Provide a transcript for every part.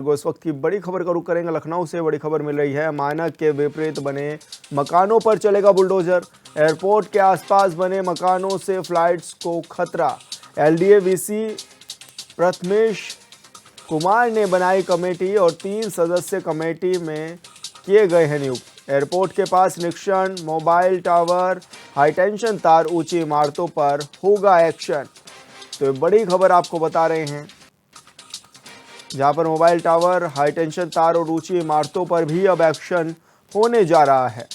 इस वक्त की बड़ी खबर का रुख करेंगे। लखनऊ से बड़ी खबर मिल रही है। मानक के विपरीत बने मकानों पर चलेगा बुलडोजर। एयरपोर्ट के आसपास बने मकानों से फ्लाइट्स को खतरा। एलडीए वीसी प्रथमेश कुमार ने बनाई कमेटी और 3 सदस्य कमेटी में किए गए हैं नियुक्त। एयरपोर्ट के पास निरीक्षण, मोबाइल टावर, हाईटेंशन तार, ऊंची इमारतों पर होगा एक्शन। तो बड़ी खबर आपको बता रहे हैं, जहां पर मोबाइल टावर, हाईटेंशन तार और ऊंची इमारतों पर भी अब एक्शन होने जा रहा है।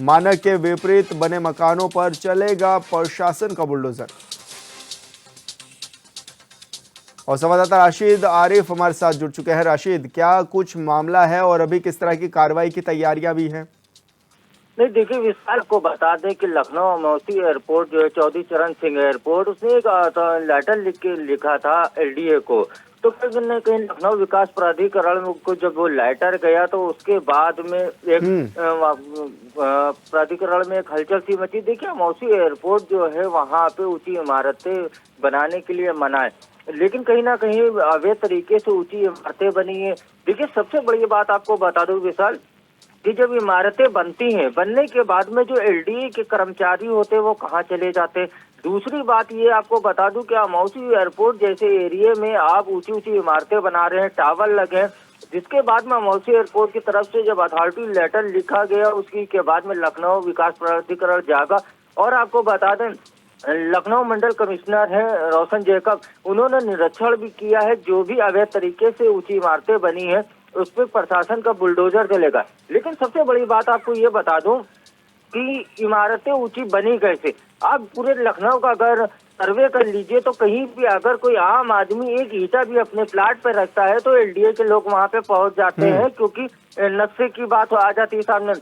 मानक के विपरीत बने मकानों पर चलेगा प्रशासन का बुलडोजर। और संवाददाता राशिद आरिफ हमारे साथ जुड़ चुके हैं। राशिद, क्या कुछ मामला है और अभी किस तरह की कार्रवाई की तैयारियां भी हैं? नहीं, देखिए विशाल को बता दें कि लखनऊ अमौसी एयरपोर्ट जो है चौधरी चरण सिंह एयरपोर्ट, उसने एक लेटर लिखा था एलडीए को। तो कहीं न कहीं लखनऊ विकास प्राधिकरण को जब वो लेटर गया तो उसके बाद में एक प्राधिकरण में एक हलचल सी मची। देखिए अमौसी एयरपोर्ट जो है वहाँ पे ऊंची इमारतें बनाने के लिए मना है, लेकिन कहीं ना कहीं अवैध तरीके से ऊंची इमारतें बनी है। देखिए सबसे बड़ी बात आपको बता दूं विशाल कि जब इमारतें बनती हैं, बनने के बाद में जो एलडीए के कर्मचारी होते हैं वो कहाँ चले जाते हैं। दूसरी बात ये आपको बता दूं कि अमौसी एयरपोर्ट जैसे एरिया में आप ऊंची ऊंची इमारतें बना रहे हैं, टावर लगे, जिसके बाद में अमौसी एयरपोर्ट की तरफ से जब अथॉरिटी लेटर लिखा गया, उसकी के बाद में लखनऊ विकास प्राधिकरण जागा। और आपको बता दें लखनऊ मंडल कमिश्नर है रोशन जैकब, उन्होंने निरीक्षण भी किया है। जो भी अवैध तरीके से ऊंची इमारतें बनी है उस पर प्रशासन का बुलडोजर चलेगा। लेकिन सबसे बड़ी बात आपको ये बता दूं कि इमारतें ऊंची बनी कैसे। आप पूरे लखनऊ का अगर सर्वे कर लीजिए तो कहीं भी अगर कोई आम आदमी एक ईंटा भी अपने प्लाट पर रखता है तो एलडीए के लोग वहां पे पहुंच जाते हैं, क्योंकि नक्शे की बात आ जाती है सामने।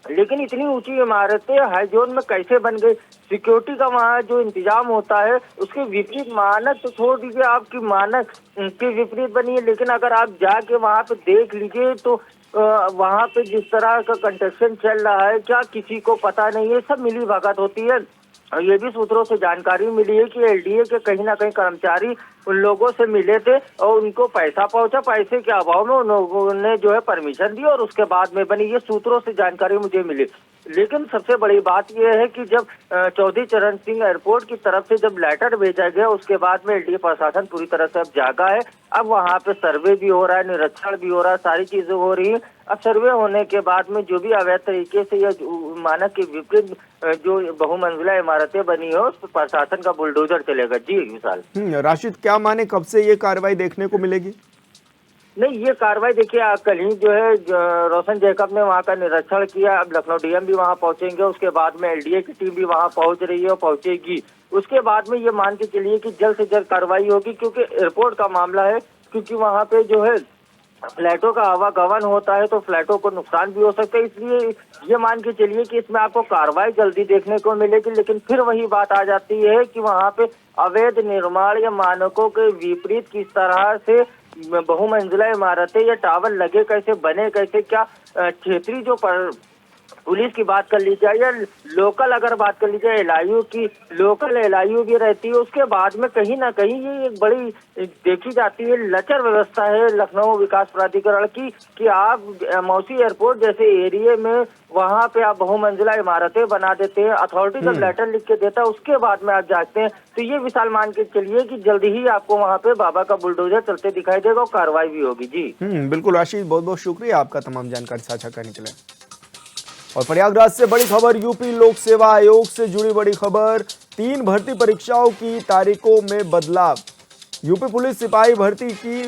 लेकिन इतनी ऊंची इमारतें हाई जोन में कैसे बन गई? सिक्योरिटी का वहाँ जो इंतजाम होता है उसके विपरीत मानक तो छोड़ दीजिए, आपकी मानक के विपरीत बनी है। लेकिन अगर आप जाके वहाँ पे देख लीजिए तो वहाँ पे जिस तरह का कंस्ट्रक्शन चल रहा है क्या किसी को पता नहीं है, सब मिली भगत होती है। और ये भी सूत्रों से जानकारी मिली है कि एलडीए के कहीं ना कहीं कर्मचारी उन लोगों से मिले थे और उनको पैसा पहुंचा, पैसे के अभाव में उन लोगों ने जो है परमिशन दी और उसके बाद में बनी। ये सूत्रों से जानकारी मुझे मिली। लेकिन सबसे बड़ी बात यह है कि जब चौधरी चरण सिंह एयरपोर्ट की तरफ से जब लेटर भेजा गया उसके बाद में एलडीए प्रशासन पूरी तरह से अब जागा है। अब वहाँ पे सर्वे भी हो रहा है, निरीक्षण भी हो रहा है, सारी चीजें हो रही है। अब सर्वे होने के बाद में जो भी अवैध तरीके से या मानक के विपरीत जो बहुमंजिला इमारतें बनी हो उस पर प्रशासन का बुलडोजर चलेगा। जी विशाल। राशिद, क्या माने कब से ये कार्रवाई देखने को मिलेगी? नहीं, ये कार्रवाई देखिए कल ही जो है रोशन जैकब ने वहाँ का निरीक्षण किया। अब लखनऊ डीएम भी वहाँ पहुंचेंगे, उसके बाद में एलडीए की टीम भी वहाँ पहुंच रही है और पहुंचेगी। उसके बाद में ये मान के चलिए कि जल्द से जल्द कार्रवाई होगी, क्योंकि एयरपोर्ट का मामला है, क्योंकि वहाँ पे जो है फ्लैटों का आवागमन होता है तो फ्लैटों को नुकसान भी हो सकता है। इसलिए ये मान के चलिए कि इसमें आपको कार्रवाई जल्दी देखने को मिलेगी। लेकिन फिर वही बात आ जाती है कि वहाँ पे अवैध निर्माण या मानकों के विपरीत किस तरह से बहुमंजिला इमारतें या टावर लगे कैसे, बने कैसे, क्या क्षेत्रीय जो पुलिस की बात कर ली जाए या लोकल अगर बात कर ली जाए एलआईयू की, लोकल एलआईयू भी रहती है, उसके बाद में कहीं ना कहीं ये एक बड़ी देखी जाती है लचर व्यवस्था है लखनऊ विकास प्राधिकरण की कि आप मौसी एयरपोर्ट जैसे एरिया में वहाँ पे आप बहुमंजिला इमारतें बना देते हैं। अथॉरिटी जब लेटर लिख के देता है उसके बाद में आप जागते हैं। तो ये विशाल मान के चलिए कि जल्दी ही आपको वहाँ पे बाबा का बुलडोजर चलते दिखाई देगा और कार्रवाई भी होगी। जी बिल्कुल राशिद, बहुत बहुत शुक्रिया आपका तमाम जानकारी साझा करने के लिए। और प्रयागराज से बड़ी खबर, यूपी लोक सेवा आयोग से जुड़ी बड़ी खबर। 3 भर्ती परीक्षाओं की तारीखों में बदलाव। यूपी पुलिस सिपाही भर्ती की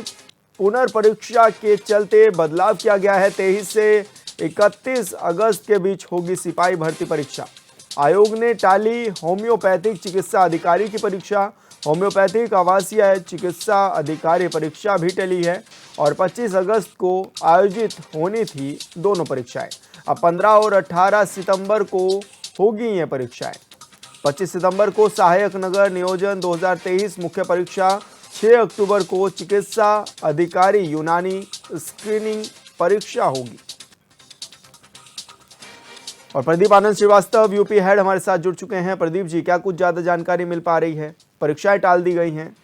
पुनर्परीक्षा के चलते बदलाव किया गया है। 23 से 31 अगस्त के बीच होगी सिपाही भर्ती परीक्षा। आयोग ने टाली होम्योपैथिक चिकित्सा अधिकारी की परीक्षा। होम्योपैथिक आवासीय चिकित्सा अधिकारी परीक्षा भी टली है और 25 अगस्त को आयोजित होनी थी दोनों परीक्षाएं। अब 15 और 18 सितंबर को होगी ये परीक्षाएं। 25 सितंबर को सहायक नगर नियोजन 2023 मुख्य परीक्षा, 6 अक्टूबर को चिकित्सा अधिकारी यूनानी स्क्रीनिंग परीक्षा होगी। और प्रदीप आनंद श्रीवास्तव यूपी हेड हमारे साथ जुड़ चुके हैं। प्रदीप जी, क्या कुछ ज्यादा जानकारी मिल पा रही है? परीक्षाएं टाल दी गई हैं।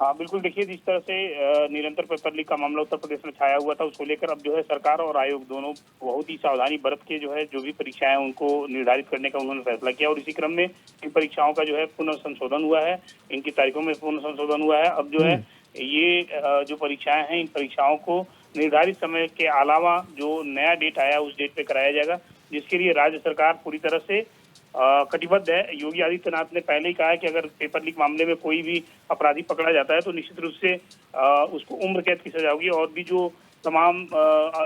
हाँ बिल्कुल, देखिए जिस तरह से निरंतर पेपर लीक का मामला उत्तर प्रदेश में छाया हुआ था, उसको लेकर अब जो है सरकार और आयोग दोनों बहुत ही सावधानी बरत के जो है जो भी परीक्षाएं उनको निर्धारित करने का उन्होंने फैसला किया और इसी क्रम में इन परीक्षाओं का जो है पुनर्संशोधन हुआ है, इनकी तारीखों में पुनर्संशोधन हुआ है। अब जो है ये जो परीक्षाएं हैं, इन परीक्षाओं को निर्धारित समय के अलावा जो नया डेट आया उस डेट पे कराया जाएगा, जिसके लिए राज्य सरकार पूरी तरह से कटिबद्ध है। योगी आदित्यनाथ ने पहले ही कहा है कि अगर पेपर लीक मामले में कोई भी अपराधी पकड़ा जाता है तो निश्चित रूप से उसको उम्र कैद की सजा होगी और भी जो तमाम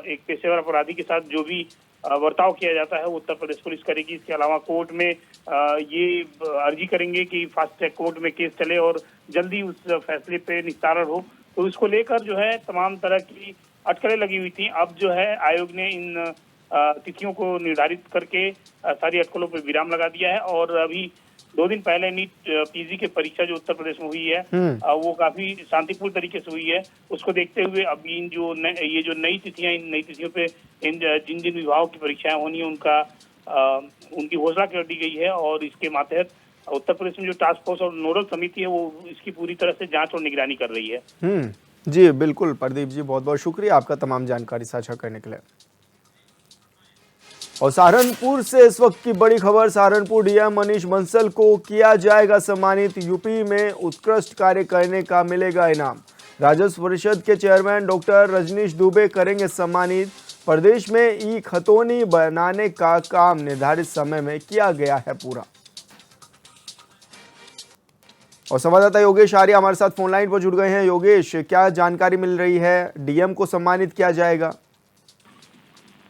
एक पेशेवर अपराधी के साथ जो भी बर्ताव किया जाता है वो उत्तर प्रदेश पुलिस करेगी। इसके अलावा कोर्ट में ये अर्जी करेंगे कि फास्ट ट्रैक कोर्ट में केस चले और जल्दी उस फैसले पे निस्तारण हो। तो इसको लेकर जो है तमाम तरह की अटकलें लगी हुई थी। अब जो है आयोग ने इन तिथियों को निर्धारित करके सारी अटकलों पर विराम लगा दिया है और अभी 2 दिन पहले नीट पीजी की परीक्षा जो उत्तर प्रदेश में हुई है वो काफी शांतिपूर्ण तरीके से हुई है। उसको देखते हुए अब इन ये जो नई तिथियां, इन नई तिथियों पे इन जिन जिन विभागों की परीक्षाएं होनी है उनकी घोषणा कर दी गई है और इसके मातहत उत्तर प्रदेश में जो टास्क फोर्स और नोडल समिति है वो इसकी पूरी तरह से जांच और निगरानी कर रही है। जी बिल्कुल प्रदीप जी, बहुत बहुत शुक्रिया आपका तमाम जानकारी साझा करने के लिए। और सहारनपुर से इस वक्त की बड़ी खबर, सहारनपुर डीएम मनीष बंसल को किया जाएगा सम्मानित। यूपी में उत्कृष्ट कार्य करने का मिलेगा इनाम। राजस्व परिषद के चेयरमैन डॉक्टर रजनीश दुबे करेंगे सम्मानित। प्रदेश में ई खतौनी बनाने का काम निर्धारित समय में किया गया है पूरा। और संवाददाता योगेश आर्य हमारे साथ फोन लाइन पर जुड़ गए हैं। योगेश, क्या जानकारी मिल रही है, डीएम को सम्मानित किया जाएगा?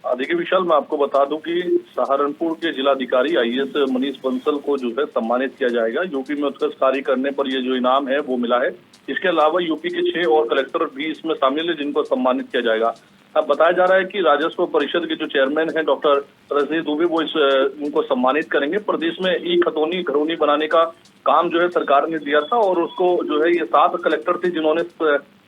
देखिए विशाल, मैं आपको बता दूं कि सहारनपुर के जिलाधिकारी आईएएस मनीष बंसल को जो है सम्मानित किया जाएगा। यूपी में उत्कृष्ट कार्य करने पर ये जो इनाम है वो मिला है। इसके अलावा यूपी के 6 और कलेक्टर भी इसमें शामिल है जिनको सम्मानित किया जाएगा। अब बताया जा रहा है कि राजस्व परिषद के जो चेयरमैन हैं डॉक्टर रजनीश दुबे वो उनको सम्मानित करेंगे। प्रदेश में ई खतौनी घरौनी बनाने का काम जो है सरकार ने दिया था और उसको जो है ये 7 कलेक्टर थे जिन्होंने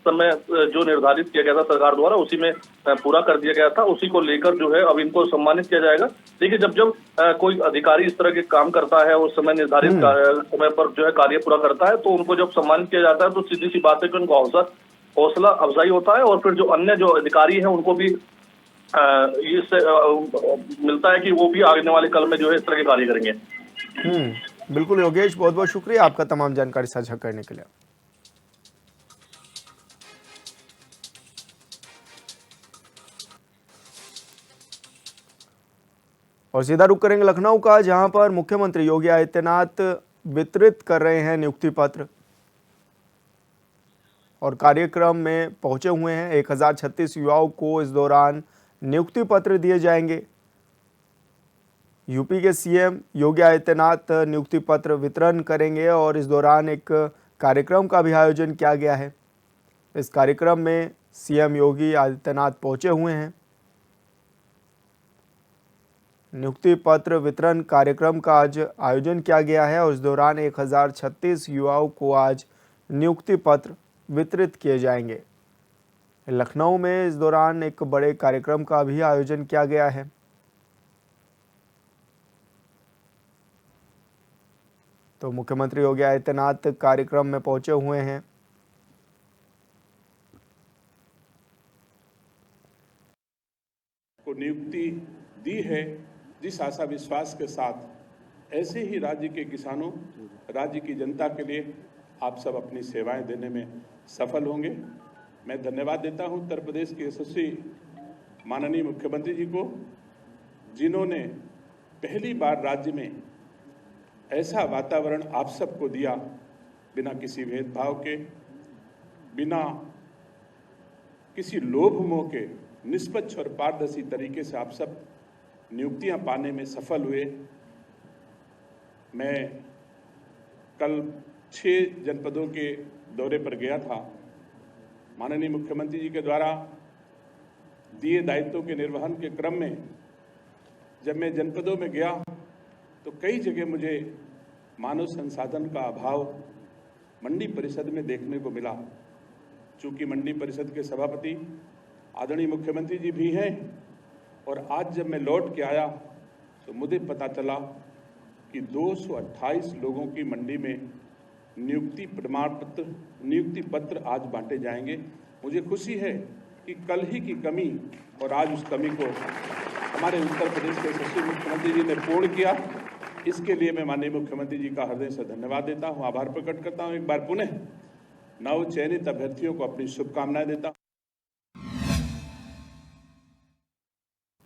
समय जो निर्धारित किया गया था सरकार द्वारा उसी में पूरा कर दिया गया था। उसी को लेकर जो है अब इनको सम्मानित किया जाएगा। देखिए जब कोई अधिकारी इस तरह के काम करता है और समय निर्धारित समय पर जो है कार्य पूरा करता है तो उनको जब सम्मानित किया जाता है तो सीधी सी बात है कि उनको हौसला अफजाई होता है और फिर जो अन्य जो अधिकारी हैं उनको भी इससे मिलता है कि वो भी आने वाले कल में जो है इस तरह के कार्य करेंगे। बिल्कुल योगेश, बहुत बहुत शुक्रिया आपका तमाम जानकारी साझा करने के लिए। और सीधा रुख करेंगे लखनऊ का, जहां पर मुख्यमंत्री योगी आदित्यनाथ वितरित कर रहे हैं नियुक्ति पत्र और कार्यक्रम में पहुंचे हुए हैं। 1036 युवाओं को इस दौरान नियुक्ति पत्र दिए जाएंगे। यूपी के सीएम योगी आदित्यनाथ नियुक्ति पत्र वितरण करेंगे और इस दौरान एक कार्यक्रम का भी आयोजन किया गया है। इस कार्यक्रम में सीएम योगी आदित्यनाथ पहुंचे हुए हैं। नियुक्ति पत्र वितरण कार्यक्रम का आज आयोजन किया गया है और इस दौरान 1036 युवाओं को आज नियुक्ति पत्र वितरित किए जाएंगे। लखनऊ में इस दौरान एक बड़े कार्यक्रम का भी आयोजन किया गया है। तो मुख्यमंत्री योगी आदित्यनाथ कार्यक्रम में पहुंचे हुए हैं। को नियुक्ति दी है, जिस आशा विश्वास के साथ ऐसे ही राज्य के किसानों, राज्य की जनता के लिए आप सब अपनी सेवाएं देने में सफल होंगे। मैं धन्यवाद देता हूं उत्तर प्रदेश के यशस्वी माननीय मुख्यमंत्री जी को, जिन्होंने पहली बार राज्य में ऐसा वातावरण आप सबको दिया, बिना किसी भेदभाव के, बिना किसी लोभ मोह के, निष्पक्ष और पारदर्शी तरीके से आप सब नियुक्तियां पाने में सफल हुए। मैं कल 6 जनपदों के दौरे पर गया था। माननीय मुख्यमंत्री जी के द्वारा दिए दायित्वों के निर्वहन के क्रम में जब मैं जनपदों में गया तो कई जगह मुझे मानव संसाधन का अभाव मंडी परिषद में देखने को मिला। चूंकि मंडी परिषद के सभापति आदरणीय मुख्यमंत्री जी भी हैं और आज जब मैं लौट के आया तो मुझे पता चला कि 228 लोगों की मंडी में नियुक्ति पत्र आज बांटे जाएंगे। मुझे खुशी है कि कल ही की कमी और आज उस कमी को हमारे उत्तर प्रदेश के यशस्वी मुख्यमंत्री जी ने पूर्ण किया। इसके लिए मैं माननीय मुख्यमंत्री जी का हृदय से धन्यवाद देता हूं, आभार प्रकट करता हूं। एक बार पुनः नव चयनित अभ्यर्थियों को अपनी शुभकामनाएं देता हूं।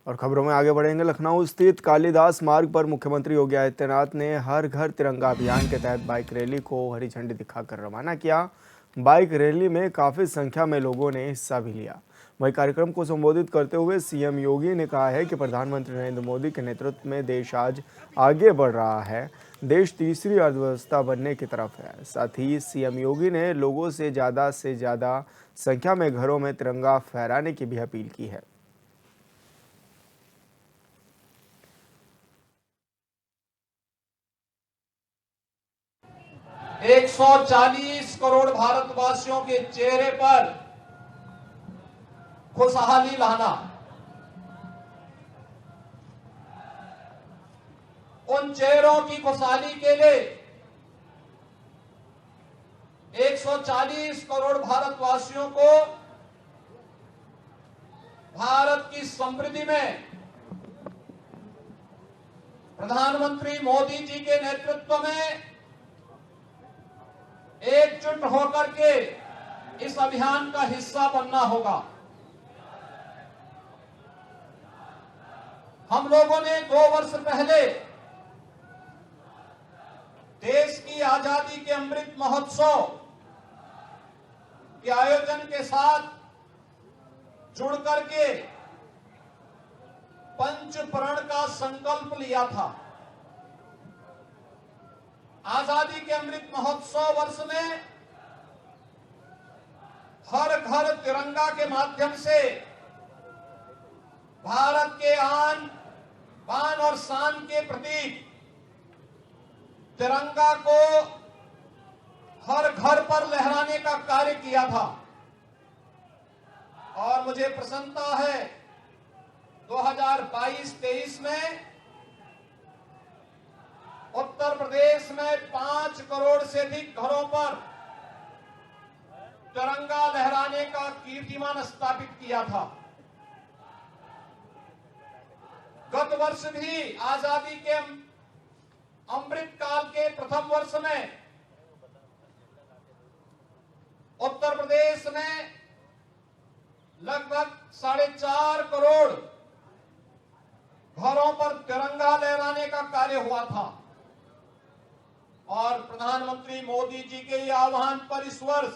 और खबरों में आगे बढ़ेंगे। लखनऊ स्थित कालिदास मार्ग पर मुख्यमंत्री योगी आदित्यनाथ ने हर घर तिरंगा अभियान के तहत बाइक रैली को हरी झंडी दिखाकर रवाना किया। बाइक रैली में काफी संख्या में लोगों ने हिस्सा भी लिया। वहीं कार्यक्रम को संबोधित करते हुए सीएम योगी ने कहा है कि प्रधानमंत्री नरेंद्र मोदी के नेतृत्व में देश आज आगे बढ़ रहा है। देश तीसरी अर्थव्यवस्था बनने की तरफ है। साथ ही सीएम योगी ने लोगों से ज़्यादा संख्या में घरों में तिरंगा फहराने की भी अपील की है। एक 140 करोड़ भारतवासियों के चेहरे पर खुशहाली लाना, उन चेहरों की खुशहाली के लिए 140 करोड़ भारतवासियों को भारत की समृद्धि में प्रधानमंत्री मोदी जी के नेतृत्व में एकजुट होकर के इस अभियान का हिस्सा बनना होगा। हम लोगों ने 2 वर्ष पहले देश की आजादी के अमृत महोत्सव के आयोजन के साथ जुड़ करके पंचप्रण का संकल्प लिया था। आजादी के अमृत महोत्सव वर्ष में हर घर तिरंगा के माध्यम से भारत के आन बान और शान के प्रतीक तिरंगा को हर घर पर लहराने का कार्य किया था। और मुझे प्रसन्नता है 2022-23 में उत्तर प्रदेश में 5 करोड़ से अधिक घरों पर तिरंगा लहराने का कीर्तिमान स्थापित किया था। गत वर्ष भी आजादी के अमृत काल के प्रथम वर्ष में उत्तर प्रदेश में लगभग 4.5 करोड़ घरों पर तिरंगा लहराने का कार्य हुआ था। और प्रधानमंत्री मोदी जी के आह्वान पर इस वर्ष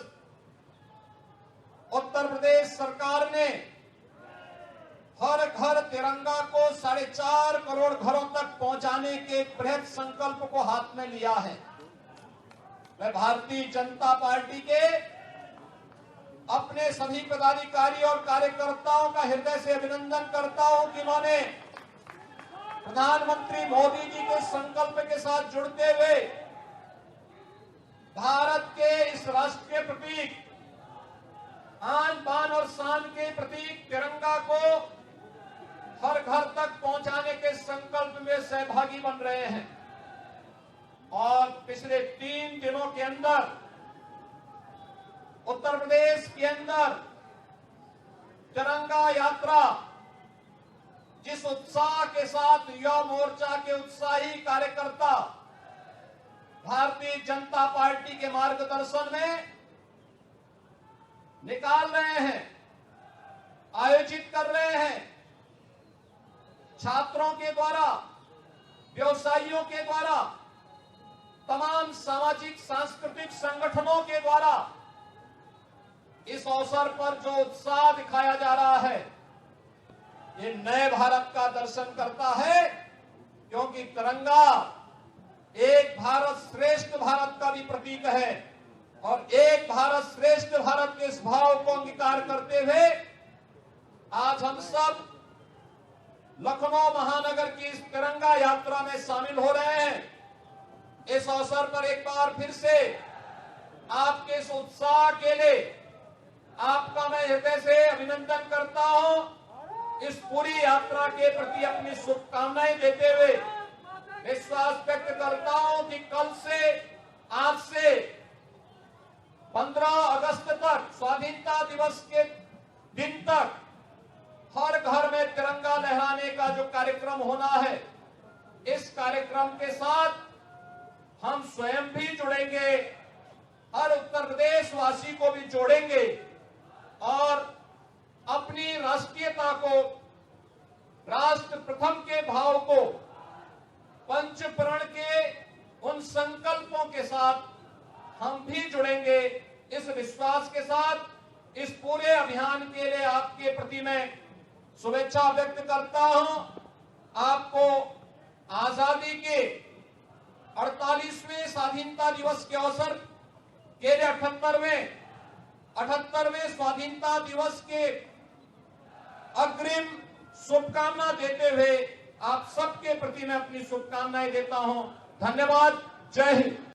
उत्तर प्रदेश सरकार ने हर घर तिरंगा को 4.5 करोड़ घरों तक पहुंचाने के बृहद संकल्प को हाथ में लिया है। मैं भारतीय जनता पार्टी के अपने सभी पदाधिकारी और कार्यकर्ताओं का हृदय से अभिनंदन करता हूं कि उन्होंने प्रधानमंत्री मोदी जी के संकल्प के साथ जुड़ते हुए भारत के इस राष्ट्रीय प्रतीक आन बान और शान के प्रतीक तिरंगा को हर घर तक पहुंचाने के संकल्प में सहभागी बन रहे हैं। और पिछले 3 दिनों के अंदर उत्तर प्रदेश के अंदर तिरंगा यात्रा जिस उत्साह के साथ युवा मोर्चा के उत्साही कार्यकर्ता भारतीय जनता पार्टी के मार्गदर्शन में निकाल रहे हैं, आयोजित कर रहे हैं, छात्रों के द्वारा, व्यवसायियों के द्वारा, तमाम सामाजिक सांस्कृतिक संगठनों के द्वारा इस अवसर पर जो उत्साह दिखाया जा रहा है, ये नए भारत का दर्शन करता है। क्योंकि तिरंगा एक भारत श्रेष्ठ भारत का भी प्रतीक है और एक भारत श्रेष्ठ भारत के इस भाव को अंगीकार करते हुए आज हम सब लखनऊ महानगर की इस तिरंगा यात्रा में शामिल हो रहे हैं। इस अवसर पर एक बार फिर से आपके इस उत्साह के लिए आपका मैं हृदय से अभिनंदन करता हूं। इस पूरी यात्रा के प्रति अपनी शुभकामनाएं देते हुए विश्वास व्यक्त करता हूं कि कल से आज से 15 अगस्त तक, स्वाधीनता दिवस के दिन तक हर घर में तिरंगा लहराने का जो कार्यक्रम होना है, इस कार्यक्रम के साथ हम स्वयं भी जुड़ेंगे, हर उत्तर प्रदेश वासी को भी जोड़ेंगे और अपनी राष्ट्रीयता को, राष्ट्र प्रथम के भाव को, पंचप्रण के उन संकल्पों के साथ हम भी जुड़ेंगे। इस विश्वास के साथ इस पूरे अभियान के लिए आपके प्रति मैं शुभेच्छा व्यक्त करता हूं। आपको आजादी के 48वें स्वाधीनता दिवस के अवसर के लिए 78वें स्वाधीनता दिवस के अग्रिम शुभकामना देते हुए आप सबके प्रति मैं अपनी शुभकामनाएं देता हूं। धन्यवाद। जय हिंद।